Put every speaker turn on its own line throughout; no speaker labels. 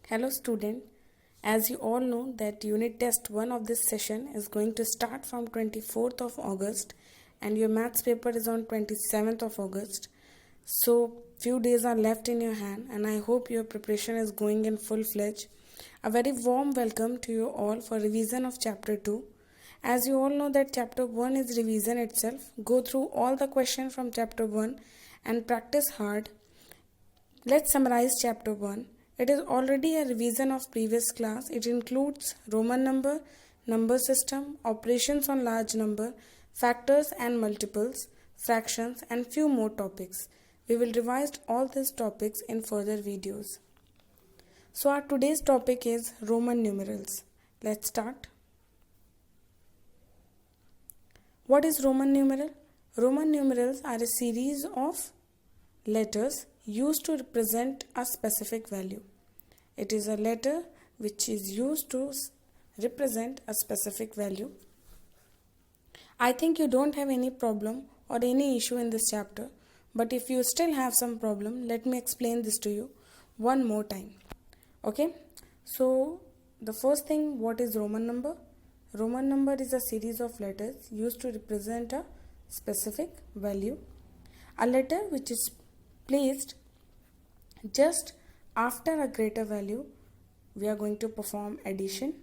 Hello student, as you all know that unit test 1 of this session is going to start from 24th of August and your maths paper is on 27th of August. So few days are left in your hand and I hope your preparation is going in full-fledged. A very warm welcome to you all for revision of chapter 2. As you all know that chapter 1 is revision itself. Go through all the questions from chapter 1 and practice hard. Let's summarize chapter 1. It is already a revision of previous class. It includes Roman number, number system, operations on large number, factors and multiples, fractions and few more topics. We will revise all these topics in further videos. So our today's topic is Roman numerals. Let's start. What is Roman numeral? Roman numerals are a series of letters used to represent a specific value. It is a letter which is used to represent a specific value. I think you don't have any problem or any issue in this chapter, but if you still have some problem, let me explain this to you one more time. Okay, so the first thing, what is Roman number? Roman number is a series of letters used to represent a specific value. A letter which is placed just after a greater value, we are going to perform addition.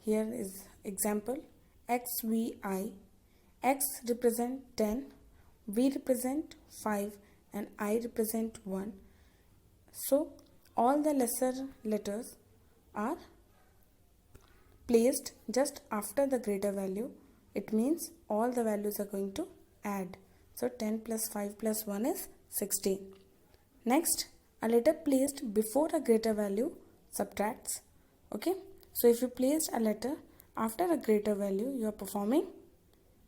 Here is example XVI. X represent 10, V represent 5 and I represent 1. So all the lesser letters are placed just after the greater value. It means all the values are going to add. So 10 plus 5 plus 1 is 16. Next, a letter placed before a greater value subtracts. Okay, so if you placed a letter after a greater value, you are performing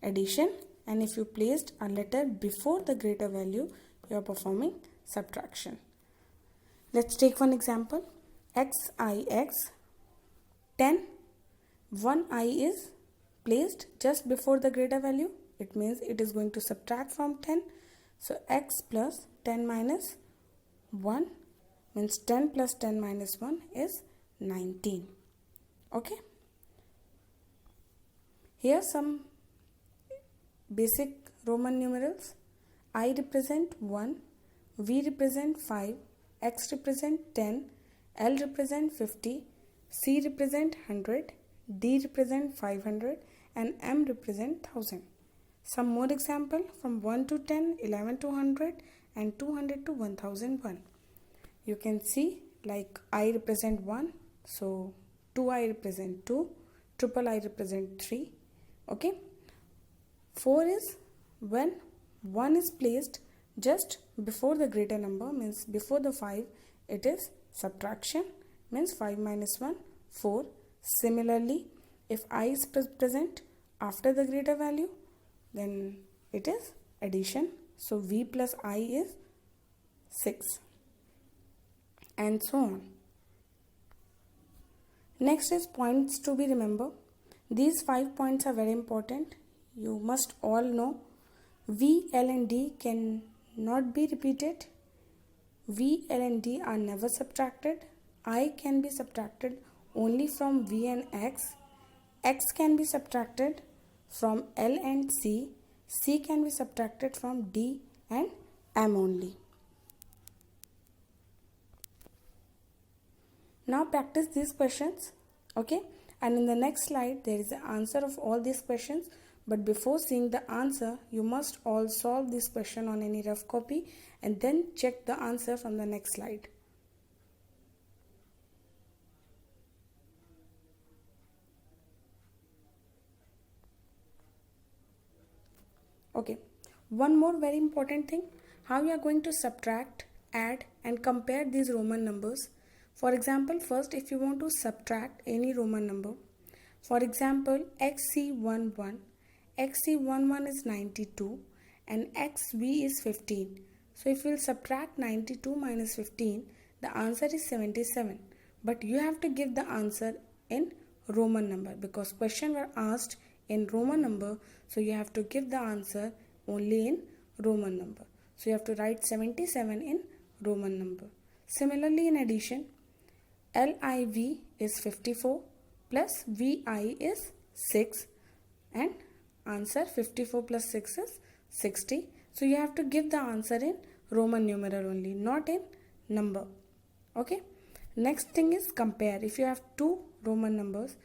addition, and if you placed a letter before the greater value, you are performing subtraction. Let's take one example. XIX 10. 1i is placed just before the greater value. It means it is going to subtract from 10. So x plus 10 minus 1 means 10 plus 10 minus 1 is 19. Okay. Here some basic Roman numerals. I represent 1, V represent 5, X represent 10, L represent 50, C represent 100, D represent 500 and M represent 1000. Some more example from 1 to 10, 11 to 100 and 200 to 1001. You can see like I represent 1, so 2I represent 2, triple I represent 3. Okay. 4 is when 1 is placed just before the greater number, means before the 5, it is subtraction, means 5 minus 1, 4. Similarly, if I is present after the greater value, then it is addition. So V plus I is 6 and so on. Next is points to be remembered. These 5 points are very important. You must all know V, L and D can not be repeated. V, L and D are never subtracted. I can be subtracted only from V and X. X can be subtracted from L and C. C can be subtracted from D and M only. Now practice these questions. Okay. And in the next slide, there is the answer of all these questions. But before seeing the answer, you must all solve this question on any rough copy and then check the answer from the next slide. Okay, one more very important thing, how you are going to subtract, add and compare these Roman numbers. For example, first if you want to subtract any Roman number, for example XC11, XC11 is 92 and XV is 15. So if you will subtract 92 minus 15, the answer is 77. But you have to give the answer in Roman number because questions were asked in Roman number, so you have to give the answer only in Roman number. So you have to write 77 in Roman number. Similarly, in addition, LIV is 54 plus VI is 6, and answer 54 plus 6 is 60. So you have to give the answer in Roman numeral only, not in number. Okay. Next thing is compare. If you have two Roman numbers,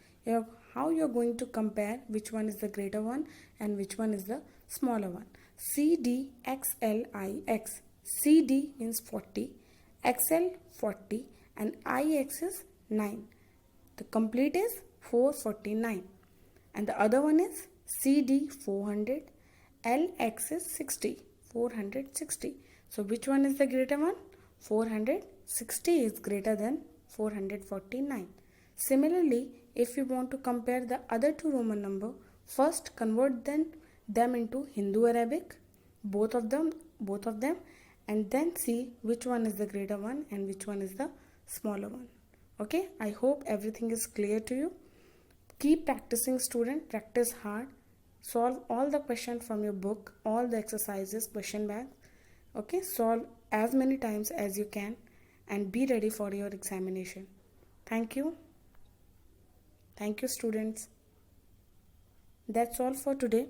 how you are going to compare which one is the greater one and which one is the smaller one. CDXLIX. CD means 40, XL 40, and IX is 9. The complete is 449. And the other one is CD 400, LX is 60, 460. So which one is the greater one? 460 is greater than 449. Similarly, if you want to compare the other two Roman number, first convert them into Hindu Arabic, both of them, and then see which one is the greater one and which one is the smaller one. Okay, I hope everything is clear to you. Keep practicing, student. Practice hard. Solve all the questions from your book, all the exercises, question bank. Okay, solve as many times as you can and be ready for your examination. Thank you. Thank you, students. That's all for today.